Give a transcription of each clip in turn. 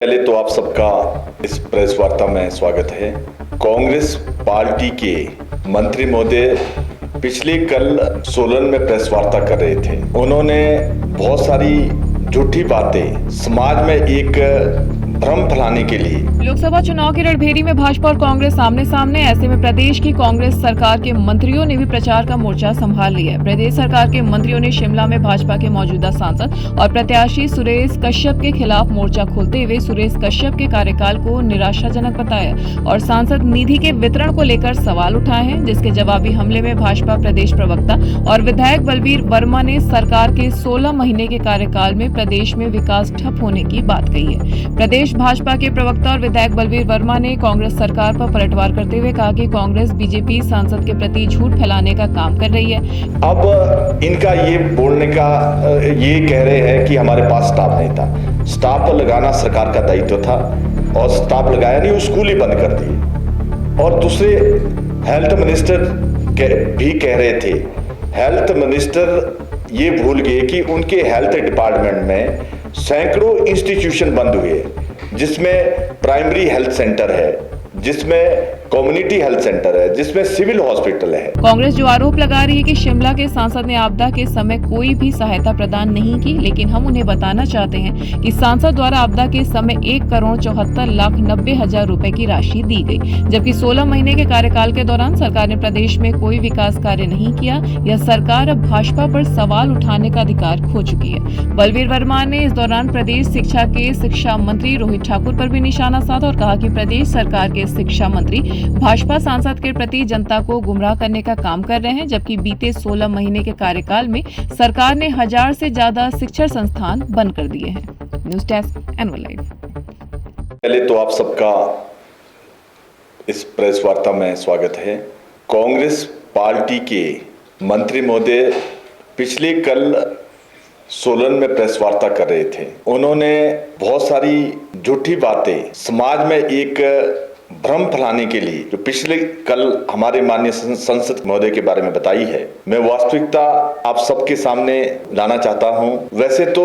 पहले तो आप सबका इस प्रेस वार्ता में स्वागत है। कांग्रेस पार्टी के मंत्री महोदय पिछले कल सोलन में प्रेस वार्ता कर रहे थे। उन्होंने बहुत सारी झूठी बातें समाज में एक भ्रम फैलाने के लिए। लोकसभा चुनाव की रणभेरी में भाजपा और कांग्रेस आमने सामने। ऐसे में प्रदेश की कांग्रेस सरकार के मंत्रियों ने भी प्रचार का मोर्चा संभाल लिया है। प्रदेश सरकार के मंत्रियों ने शिमला में भाजपा के मौजूदा सांसद और प्रत्याशी सुरेश कश्यप के खिलाफ मोर्चा खोलते हुए सुरेश कश्यप के कार्यकाल को निराशाजनक बताया और सांसद निधि के वितरण को लेकर सवाल उठाए हैं, जिसके जवाबी हमले में भाजपा प्रदेश प्रवक्ता और विधायक बलवीर वर्मा ने सरकार के 16 महीने के कार्यकाल में प्रदेश में विकास ठप होने की बात कही है। प्रदेश भाजपा के प्रवक्ता और विधायक बलवीर वर्मा ने कांग्रेस सरकार पर पलटवार करते हुए कहा कि कांग्रेस बीजेपी सांसद के प्रति झूठ फैलाने का काम कर रही है। अब इनका ये बोलने का ये कह रहे हैं कि हमारे पास स्टाफ नहीं था। स्टाफ लगाना सरकार का दायित्व था और स्टाफ लगाया नहीं, वो स्कूल ही बंद कर दिए। और दूसरे हेल्थ मिनिस्टर भी कह रहे थे, हेल्थ मिनिस्टर ये भूल गए कि उनके हेल्थ डिपार्टमेंट में सैकड़ों इंस्टीट्यूशन बंद हुए, जिसमें प्राइमरी हेल्थ सेंटर है, जिसमें कम्युनिटी हेल्थ सेंटर है, जिसमें सिविल हॉस्पिटल है। कांग्रेस जो आरोप लगा रही है कि शिमला के सांसद ने आपदा के समय कोई भी सहायता प्रदान नहीं की, लेकिन हम उन्हें बताना चाहते हैं कि सांसद द्वारा आपदा के समय 1,74,90,000 रुपए की राशि दी गई, जबकि 16 महीने के कार्यकाल के दौरान सरकार ने प्रदेश में कोई विकास कार्य नहीं किया। यह सरकार अब भाजपा पर सवाल उठाने का अधिकार खो चुकी है। बलवीर वर्मा ने इस दौरान प्रदेश शिक्षा के शिक्षा मंत्री रोहित ठाकुर पर भी निशाना साधा और कहा कि प्रदेश सरकार के शिक्षा मंत्री भाजपा सांसद के प्रति जनता को गुमराह करने का काम कर रहे हैं, जबकि बीते 16 महीने के कार्यकाल में सरकार ने 1000 से ज्यादा शिक्षण संस्थान बंद कर दिए हैं। News desk anvil live. पहले तो आप सबका इस प्रेस वार्ता में स्वागत है। कांग्रेस पार्टी के मंत्री महोदय पिछले कल सोलन में प्रेस वार्ता कर रहे थे। उन्होंने बहुत सारी झूठी बातें समाज में एक भ्रम फैलाने के लिए जो पिछले कल हमारे माननीय संसद महोदय के बारे में बताई है, मैं वास्तविकता आप सबके सामने लाना चाहता हूं। वैसे तो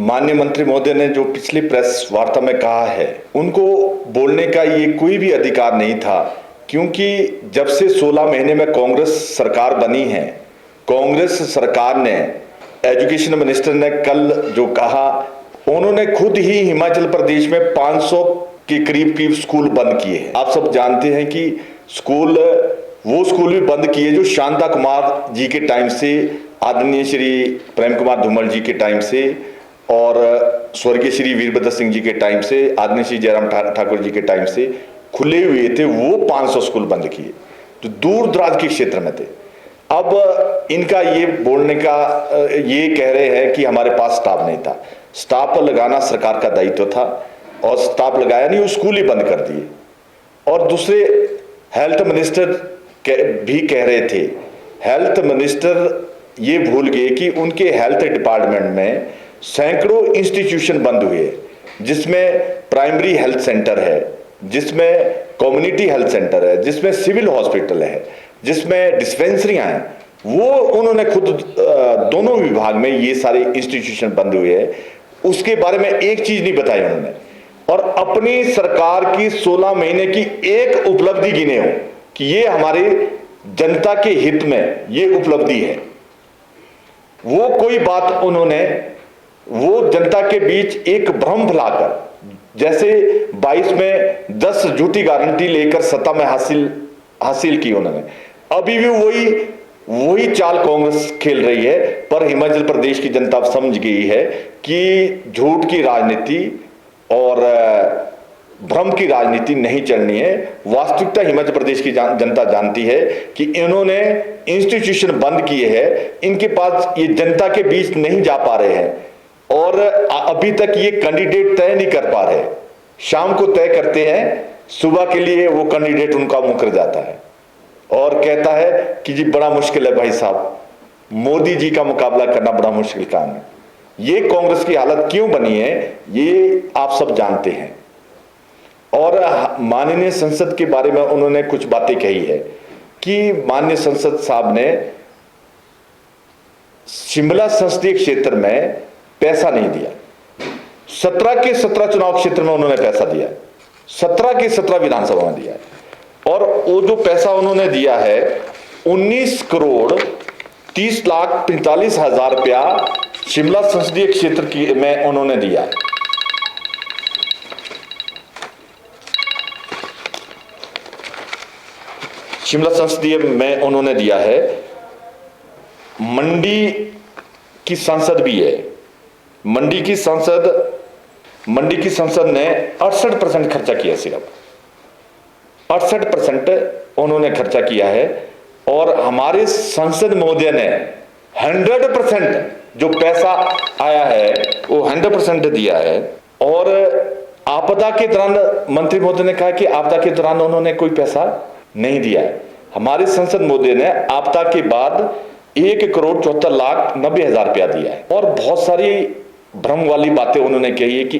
माननीय मंत्री महोदय ने जो पिछली प्रेस वार्ता में कहा है, उनको बोलने का ये कोई भी अधिकार नहीं था, क्योंकि जब से 16 महीने में कांग्रेस सरकार बनी है, कांग्रेस सरकार ने एजुकेशन मिनिस्टर ने कल जो कहा, उन्होंने खुद ही हिमाचल प्रदेश में 500 के करीब स्कूल बंद किए हैं। आप सब जानते हैं कि वो स्कूल भी बंद किए जो शांता कुमार जी के टाइम से, आदरणीय श्री प्रेम कुमार धूमल जी के टाइम से और स्वर्गीय श्री वीरभद्र सिंह जी के टाइम से, आदरणीय श्री जयराम ठाकुर जी के टाइम से खुले हुए थे। वो 500 स्कूल बंद किए जो दूर दराज के क्षेत्र में थे। अब इनका ये बोलने का ये कह रहे हैं कि हमारे पास स्टाफ नहीं था। स्टाफ लगाना सरकार का दायित्व था और स्टाफ लगाया नहीं, वो स्कूल ही बंद कर दिए। और दूसरे हेल्थ मिनिस्टर भी कह रहे थे, हेल्थ मिनिस्टर ये भूल गए कि उनके हेल्थ डिपार्टमेंट में सैकड़ों इंस्टीट्यूशन बंद हुए, जिसमें प्राइमरी हेल्थ सेंटर है, जिसमें कम्युनिटी हेल्थ सेंटर है, जिसमें सिविल हॉस्पिटल है, जिसमें डिस्पेंसरियां हैं। वो उन्होंने खुद दोनों विभाग में ये सारे इंस्टीट्यूशन बंद हुए हैं, उसके बारे में एक चीज नहीं बताई उन्होंने। और अपनी सरकार की 16 महीने की एक उपलब्धि गिने हो कि ये हमारे जनता के हित में ये उपलब्धि है, वो कोई बात उन्होंने वो जनता के बीच एक भ्रम फैलाकर, जैसे 22 में 10 झूठी गारंटी लेकर सत्ता में हासिल की उन्होंने। अभी भी वही चाल कांग्रेस खेल रही है, पर हिमाचल प्रदेश की जनता समझ गई है कि झूठ की राजनीति और भ्रम की राजनीति नहीं चलनी है। वास्तविकता हिमाचल प्रदेश की जनता जानती है कि इन्होंने इंस्टीट्यूशन बंद किए हैं, इनके पास ये जनता के बीच नहीं जा पा रहे हैं और अभी तक ये कैंडिडेट तय नहीं कर पा रहे। शाम को तय करते हैं, सुबह के लिए वो कैंडिडेट उनका मुकर जाता है और कहता है कि जी बड़ा मुश्किल है भाई साहब, मोदी जी का मुकाबला करना बड़ा मुश्किल काम है। ये कांग्रेस की हालत क्यों बनी है, ये आप सब जानते हैं। और माननीय संसद के बारे में उन्होंने कुछ बातें कही है कि माननीय संसद साहब ने शिमला संसदीय क्षेत्र में पैसा नहीं दिया। 17 के 17 चुनाव क्षेत्र में उन्होंने पैसा दिया है, 17 के 17 विधानसभा में दिया है। और वो जो पैसा उन्होंने दिया है 19 करोड़ 30 लाख 45 हजार रुपया शिमला संसदीय क्षेत्र में उन्होंने दिया है। शिमला संसदीय में उन्होंने दिया है। मंडी की सांसद भी है, मंडी की सांसद ने 68% खर्चा किया, सिर्फ 68% उन्होंने खर्चा किया है। और हमारे सांसद महोदय ने 100% जो पैसा आया है वो 100% दिया है। और आपदा के दौरान मंत्री महोदय ने कहा कि आपदा के दौरान उन्होंने कोई पैसा नहीं दिया है। हमारे संसद महोदय ने आपदा के बाद 1 करोड़ 74 लाख 90 हजार रुपया दिया है। और बहुत सारी भ्रम वाली बातें उन्होंने कही है कि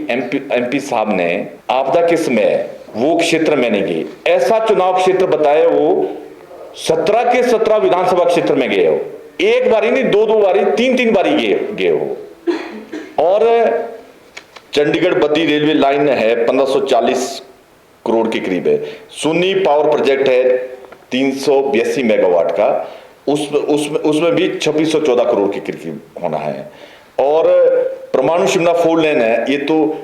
एमपी साहब ने आपदा के समय वो क्षेत्र में नहीं गए, ऐसा चुनाव क्षेत्र बताया वो 17 के 17 विधानसभा क्षेत्र में गए हो, एक बारी नहीं, दो बारी, तीन बारी गए हो। और चंडीगढ़ बद्दी रेलवे लाइन है 1540 करोड़ के करीब है। सुन्नी पावर प्रोजेक्ट है 382 मेगावाट का, उसमें भी 2614 करोड़ के करीब होना है। और परमाणु शिमला 4 लेन है, ये तो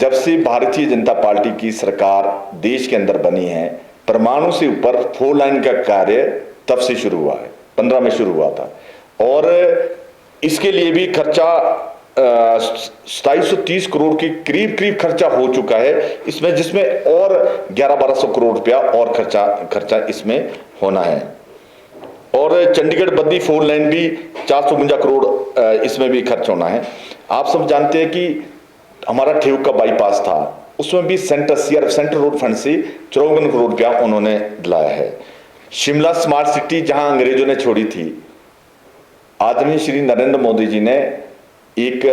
जब से भारतीय जनता पार्टी की सरकार देश के अंदर बनी है, परमाणु से ऊपर 4 लाइन का कार्य तब से शुरू हुआ है, 15 में शुरू हुआ था। और इसके लिए भी खर्चा 2730 करोड़ के करीब खर्चा हो चुका है इसमें, जिसमें और 1100-1200 करोड़ रुपया और खर्चा इसमें होना है। और चंडीगढ़ बद्दी 4 लाइन भी 452 करोड़ इसमें भी खर्च होना है। आप सब जानते हैं कि हमारा ठेव का बाईपास था, उसमें भी सेंट्रल रोड फंड से 54 करोड़ रुपया उन्होंने दिलाया है। शिमला स्मार्ट सिटी जहां अंग्रेजों ने छोड़ी थी, आदरणीय श्री नरेंद्र मोदी जी ने एक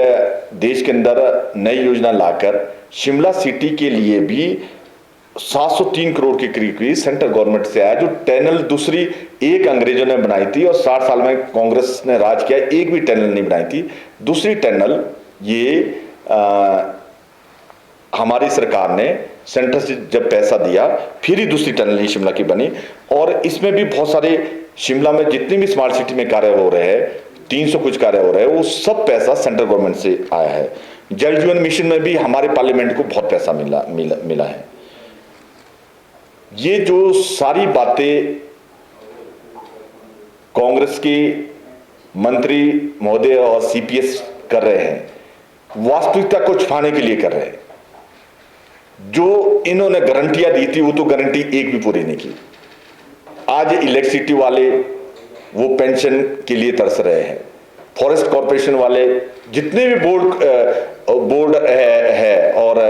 देश के अंदर नई योजना लाकर शिमला सिटी के लिए भी 703 करोड़ के करीब सेंट्रल गवर्नमेंट से आया। जो टनल दूसरी एक अंग्रेजों ने बनाई थी और 60 साल में कांग्रेस ने राज किया, एक भी टनल नहीं बनाई थी। दूसरी टनल ये हमारी सरकार ने सेंटर से जब पैसा दिया फिर ही दूसरी टनल ही शिमला की बनी। और इसमें भी बहुत सारे शिमला में जितने भी स्मार्ट सिटी में कार्य हो रहे हैं, 300 कुछ कार्य हो रहे हैं, वो सब पैसा सेंट्रल गवर्नमेंट से आया है। जल जीवन मिशन में भी हमारे पार्लियामेंट को बहुत पैसा मिला है। ये जो सारी बातें कांग्रेस के मंत्री महोदय और सीपीएस कर रहे हैं, वास्तविकता को छुपाने के लिए कर रहे हैं। जो इन्होंने गारंटियां दी थी वो तो गारंटी एक भी पूरी नहीं की। आज इलेक्ट्रिसिटी वाले वो पेंशन के लिए तरस रहे हैं, फॉरेस्ट कॉर्पोरेशन वाले जितने भी बोर्ड है और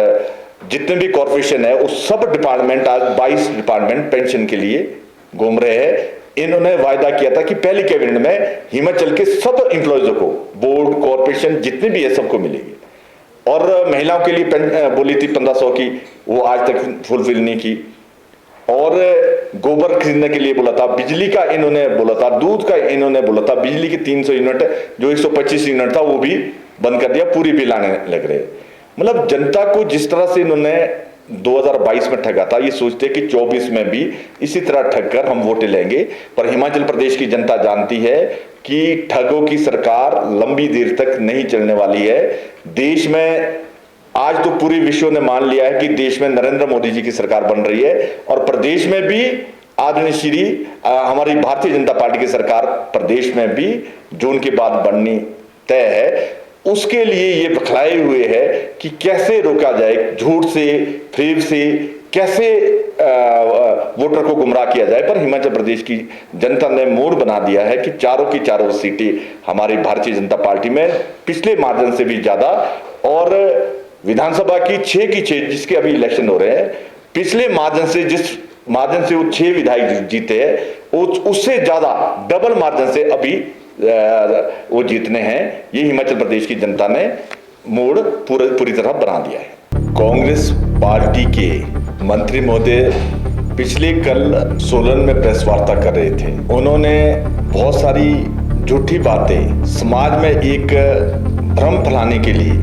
जितने भी कॉर्पोरेशन है, उस सब डिपार्टमेंट आज 22 डिपार्टमेंट पेंशन के लिए घूम रहे हैं। इन्होंने वायदा किया था कि पहली कैबिनेट में हिमाचल के सब एम्प्लॉयजों को, बोर्ड कॉर्पोरेशन जितने भी है सबको मिलेगी। और महिलाओं के लिए बोली थी 1500 की, वो आज तक फुलफिल नहीं की। और गोबर खरीदने के लिए बोला था, बिजली का इन्होंने बोला था, दूध का इन्होंने बोला था, बिजली के 300 यूनिट जो 125 यूनिट था वो भी बंद कर दिया, पूरी बिल आने लग रहे। मतलब जनता को जिस तरह से इन्होंने 2022 में ठगा था, ये सोचते कि 24 में भी इसी तरह ठग कर हम वोट लेंगे। पर हिमाचल प्रदेश की जनता जानती है कि ठगों की सरकार लंबी देर तक नहीं चलने वाली है। देश में आज तो पूरे विश्व ने मान लिया है कि देश में नरेंद्र मोदी जी की सरकार बन रही है, और प्रदेश में भी आदरणीय श्री हमारी भारतीय जनता पार्टी की सरकार प्रदेश में भी जून के बाद बननी तय है। उसके लिए ये बखलाए हुए है कि कैसे रोका जाए, झूठ से, फेब से कैसे वोटर को गुमराह किया जाए। पर हिमाचल प्रदेश की जनता ने मूड बना दिया है कि चारों की चारों सीटें हमारी भारतीय जनता पार्टी में पिछले मार्जिन से भी ज्यादा, और विधानसभा की 6 की 6 जिसके अभी इलेक्शन हो रहे हैं, पिछले मार्जिन से जिस मार्जिन से वो 6 विधायक जीते हैं उससे ज्यादा डबल मार्जिन से अभी वो जीतने हैं। ये हिमाचल प्रदेश की जनता ने मूड पूरी तरह बना दिया है। कांग्रेस पार्टी के मंत्री महोदय पिछले कल सोलन में प्रेस वार्ता कर रहे थे। उन्होंने बहुत सारी झूठी बातें समाज में एक भ्रम फैलाने के लिए